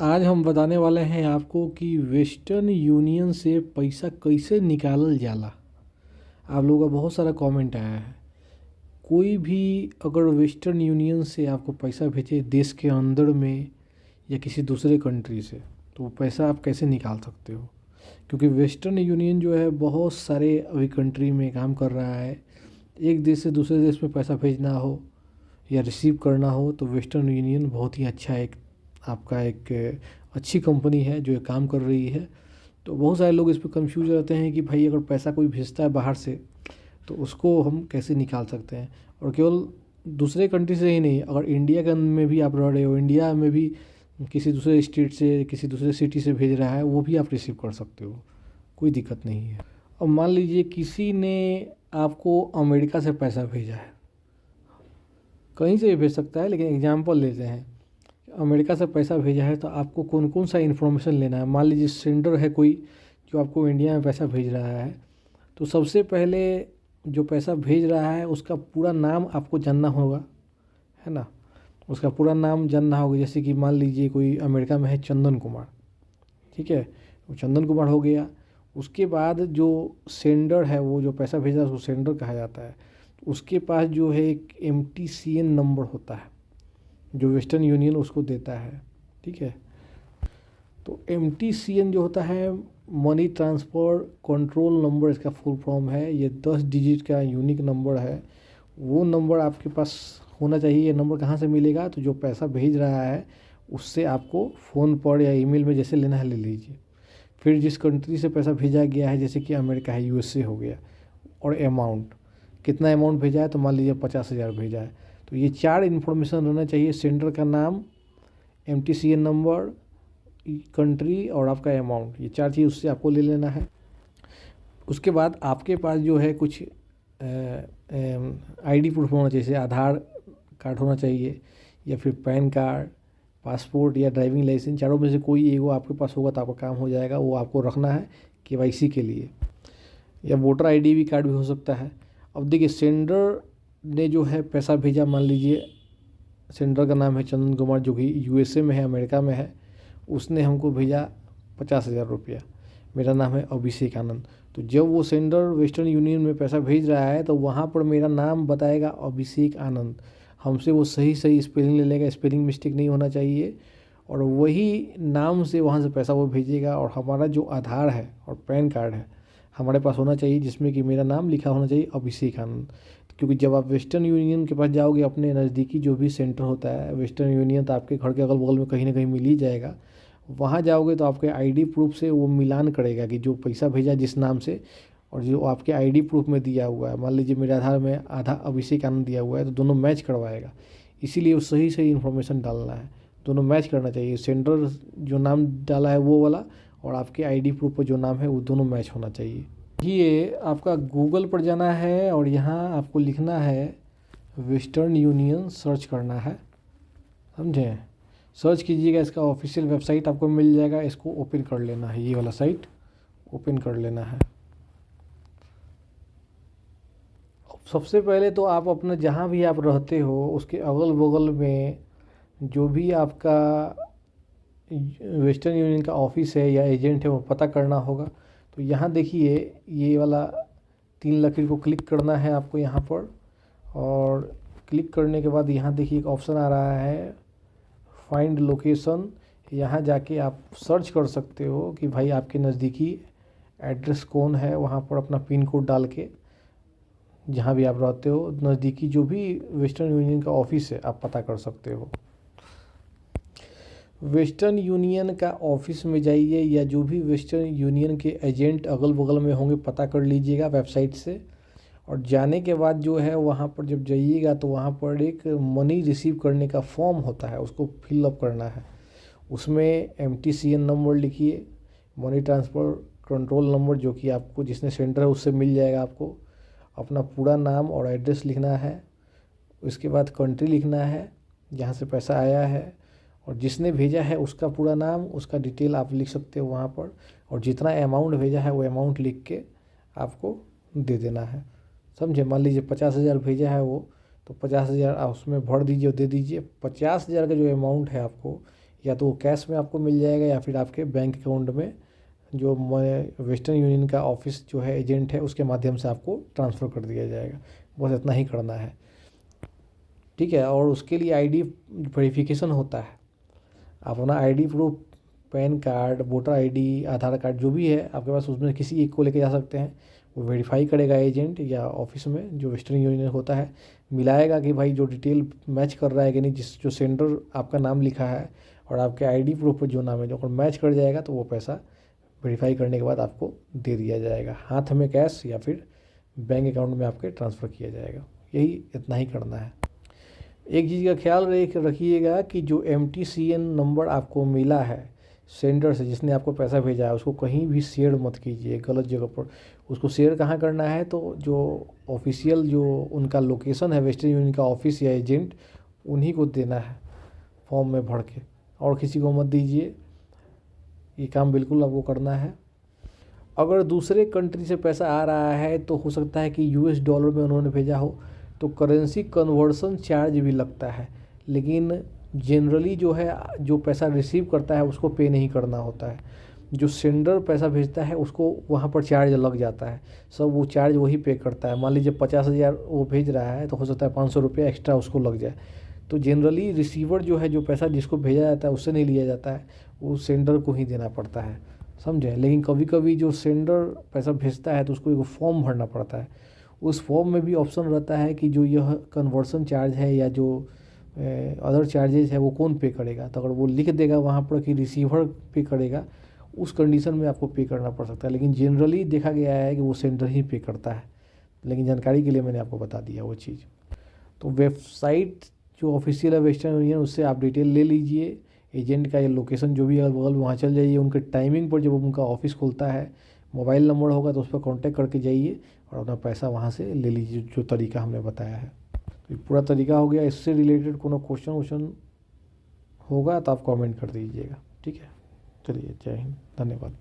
आज हम बताने वाले हैं आपको कि वेस्टर्न यूनियन से पैसा कैसे निकालल जाला। आप लोगों का बहुत सारा कमेंट आया है। कोई भी अगर वेस्टर्न यूनियन से आपको पैसा भेजे देश के अंदर में या किसी दूसरे कंट्री से, तो वो पैसा आप कैसे निकाल सकते हो, क्योंकि वेस्टर्न यूनियन जो है बहुत सारे अभी कंट्री में काम कर रहा है। एक देश से दूसरे देश में पैसा भेजना हो या रिसीव करना हो तो वेस्टर्न यूनियन बहुत ही अच्छा एक आपका एक अच्छी कंपनी है जो ये काम कर रही है। तो बहुत सारे लोग इस पर कंफ्यूज रहते हैं कि भाई अगर पैसा कोई भेजता है बाहर से तो उसको हम कैसे निकाल सकते हैं। और केवल दूसरे कंट्री से ही नहीं, अगर इंडिया के में भी आप रह रहे हो, इंडिया में भी किसी दूसरे स्टेट से किसी दूसरे सिटी से भेज रहा है, वो भी आप रिसीव कर सकते हो, कोई दिक्कत नहीं है। अब मान लीजिए किसी ने आपको अमेरिका से पैसा भेजा है, कहीं से भी भेज सकता है, लेकिन एग्जांपल लेते हैं अमेरिका से पैसा भेजा है तो आपको कौन कौन सा इन्फॉर्मेशन लेना है। मान लीजिए सेंडर है कोई जो आपको इंडिया में पैसा भेज रहा है, तो सबसे पहले जो पैसा भेज रहा है उसका पूरा नाम आपको जानना होगा, है ना। उसका पूरा नाम जानना होगा। जैसे कि मान लीजिए कोई अमेरिका में है चंदन कुमार, ठीक है, वो चंदन कुमार हो गया। उसके बाद जो सेंडर है, वो जो पैसा भेजा है उसको सेंडर कहा जाता है। उसके पास जो है एक MTCN नंबर होता है जो वेस्टर्न यूनियन उसको देता है, ठीक है। तो MTCN जो होता है मनी ट्रांसफ़र कंट्रोल नंबर, इसका फुल फॉर्म है। ये 10 डिजिट का यूनिक नंबर है। वो नंबर आपके पास होना चाहिए। ये नंबर कहाँ से मिलेगा, तो जो पैसा भेज रहा है उससे आपको फ़ोन पर या ईमेल में जैसे लेना है ले लीजिए। फिर जिस कंट्री से पैसा भेजा गया है, जैसे कि अमेरिका है, USA हो गया, और अमाउंट कितना अमाउंट भेजा है, तो मान लीजिए 50,000 भेजा है। तो ये 4 इन्फॉर्मेशन रहना चाहिए, सेंडर का नाम, MTCN नंबर, कंट्री और आपका अमाउंट। ये 4 चीज़ उससे आपको ले लेना है। उसके बाद आपके पास जो है कुछ ID प्रूफ होना चाहिए, जैसे आधार कार्ड होना चाहिए या फिर पैन कार्ड, पासपोर्ट या ड्राइविंग लाइसेंस। चारों में से कोई एगो आपके पास होगा तो आपका काम हो जाएगा। वो आपको रखना है KYC के लिए। या वोटर ID भी कार्ड भी हो सकता है। अब देखिए सेंडर ने जो है पैसा भेजा, मान लीजिए सेंडर का नाम है चंदन कुमार जो कि USA में है, अमेरिका में है। उसने हमको भेजा 50,000 रुपया। मेरा नाम है अभिषेक आनंद। तो जब वो सेंडर वेस्टर्न यूनियन में पैसा भेज रहा है तो वहाँ पर मेरा नाम बताएगा अभिषेक आनंद। हमसे वो सही सही स्पेलिंग ले लेगा, स्पेलिंग मिस्टेक नहीं होना चाहिए, और वही नाम से वहाँ से पैसा वो भेजेगा। और हमारा जो आधार है और पैन कार्ड है हमारे पास होना चाहिए, जिसमें कि मेरा नाम लिखा होना चाहिए अभिषेक आनंद। क्योंकि जब आप वेस्टर्न यूनियन के पास जाओगे, अपने नज़दीकी जो भी सेंटर होता है वेस्टर्न यूनियन, तो आपके घर के अगल बगल में कहीं ना कहीं मिल ही जाएगा। वहाँ जाओगे तो आपके ID प्रूफ से वो मिलान करेगा कि जो पैसा भेजा जिस नाम से और जो आपके ID प्रूफ में दिया हुआ है, मान लीजिए मेरे आधार में आधा अभिषेक आनंद दिया हुआ है, तो दोनों मैच करवाएगा। इसीलिए वो सही सही इन्फॉर्मेशन डालना है, दोनों मैच करना चाहिए। सेंडर जो नाम डाला है वो वाला और आपके ID प्रूफ पर जो नाम है वो दोनों मैच होना चाहिए। ये आपका गूगल पर जाना है और यहाँ आपको लिखना है वेस्टर्न यूनियन, सर्च करना है, समझे। सर्च कीजिएगा, इसका ऑफिशियल वेबसाइट आपको मिल जाएगा। इसको ओपन कर लेना है, ये वाला साइट ओपन कर लेना है। सबसे पहले तो आप अपना जहाँ भी आप रहते हो उसके अगल बगल में जो भी आपका वेस्टर्न यूनियन का ऑफिस है या एजेंट है वो पता करना होगा। तो यहाँ देखिए ये वाला 3 लकीर को क्लिक करना है आपको यहाँ पर, और क्लिक करने के बाद यहाँ देखिए एक ऑप्शन आ रहा है फाइंड लोकेशन। यहाँ जाके आप सर्च कर सकते हो कि भाई आपके नज़दीकी एड्रेस कौन है, वहाँ पर अपना पिन कोड डाल के जहाँ भी आप रहते हो नज़दीकी जो भी वेस्टर्न यूनियन का ऑफिस है आप पता कर सकते हो। वेस्टर्न यूनियन का ऑफिस में जाइए या जो भी वेस्टर्न यूनियन के एजेंट अगल बगल में होंगे पता कर लीजिएगा वेबसाइट से। और जाने के बाद जो है वहाँ पर जब जाइएगा तो वहाँ पर एक मनी रिसीव करने का फॉर्म होता है, उसको फिलअप करना है। उसमें MTCN नंबर लिखिए, मनी ट्रांसफ़र कंट्रोल नंबर जो कि आपको जिसने सेंटर है उससे मिल जाएगा। आपको अपना पूरा नाम और एड्रेस लिखना है। उसके बाद कंट्री लिखना है जहाँ से पैसा आया है, और जिसने भेजा है उसका पूरा नाम, उसका डिटेल आप लिख सकते हो वहाँ पर। और जितना अमाउंट भेजा है वो अमाउंट लिख के आपको दे देना है, समझे। मान लीजिए 50,000 भेजा है वो, तो 50,000 आप उसमें भर दीजिए और दे दीजिए। 50,000 का जो अमाउंट है आपको या तो कैश में आपको मिल जाएगा या फिर आपके बैंक अकाउंट में जो वेस्टर्न यूनियन का ऑफिस जो है एजेंट है उसके माध्यम से आपको ट्रांसफ़र कर दिया जाएगा। बस इतना ही करना है, ठीक है। और उसके लिए आईडी वेरिफिकेशन होता है। आप अपना ID proof, PAN card, voter ID, Aadhaar card जो भी है आपके पास, उसमें किसी एक को लेके जा सकते हैं। वो वेरीफाई करेगा एजेंट या ऑफिस में जो वेस्टर्न यूनियन होता है, मिलाएगा कि भाई जो डिटेल मैच कर रहा है कि नहीं, जिस जो सेंडर आपका नाम लिखा है और आपके आईडी प्रूफ पर जो नाम है, जो अगर मैच कर जाएगा तो वो पैसा वेरीफाई करने के बाद आपको दे दिया जाएगा, हाथ में कैश या फिर बैंक अकाउंट में आपके ट्रांसफ़र किया जाएगा। यही इतना ही करना है। एक चीज़ का ख्याल रखिएगा कि जो MTCN नंबर आपको मिला है सेंडर से, जिसने आपको पैसा भेजा है, उसको कहीं भी शेयर मत कीजिए गलत जगह पर। उसको शेयर कहाँ करना है, तो जो ऑफिशियल जो उनका लोकेशन है वेस्टर्न यूनियन का ऑफिस या एजेंट, उन्हीं को देना है फॉर्म में भर के, और किसी को मत दीजिए। ये काम बिल्कुल आपको करना है। अगर दूसरे कंट्री से पैसा आ रहा है तो हो सकता है कि US डॉलर में उन्होंने भेजा हो, तो करेंसी कन्वर्सन चार्ज भी लगता है, लेकिन जनरली जो है जो पैसा रिसीव करता है उसको पे नहीं करना होता है। जो सेंडर पैसा भेजता है उसको वहाँ पर चार्ज लग जाता है, सब वो चार्ज वही पे करता है। मान लीजिए 50,000 वो भेज रहा है तो हो सकता है 500 रुपये एक्स्ट्रा उसको लग जाए। तो जनरली रिसीवर जो है, जो पैसा जिसको भेजा जाता है उससे नहीं लिया जाता है, वो सेंडर को ही देना पड़ता है, समझे। लेकिन कभी कभी जो सेंडर पैसा भेजता है तो उसको एक फॉर्म भरना पड़ता है। उस फॉर्म में भी ऑप्शन रहता है कि जो यह कन्वर्सन चार्ज है या जो अदर चार्जेज है वो कौन पे करेगा। तो अगर वो लिख देगा वहाँ पर कि रिसीवर पे करेगा, उस कंडीशन में आपको पे करना पड़ सकता है। लेकिन जनरली देखा गया है कि वो सेंडर ही पे करता है। लेकिन जानकारी के लिए मैंने आपको बता दिया वो चीज़। तो वेबसाइट जो ऑफिशियल है वेस्टर्न यूनियन, उससे आप डिटेल ले लीजिए, एजेंट का या लोकेशन जो भी अगल बगल वहाँ चल जाइए। उनके टाइमिंग पर जब उनका ऑफिस खुलता है, मोबाइल नंबर होगा तो उस पर कॉन्टैक्ट करके जाइए और अपना पैसा वहाँ से ले लीजिए, जो तरीका हमने बताया है। तो पूरा तरीका हो गया। इससे रिलेटेड कोनो क्वेश्चन होगा तो आप कमेंट कर दीजिएगा, ठीक है। चलिए, जय हिंद, धन्यवाद।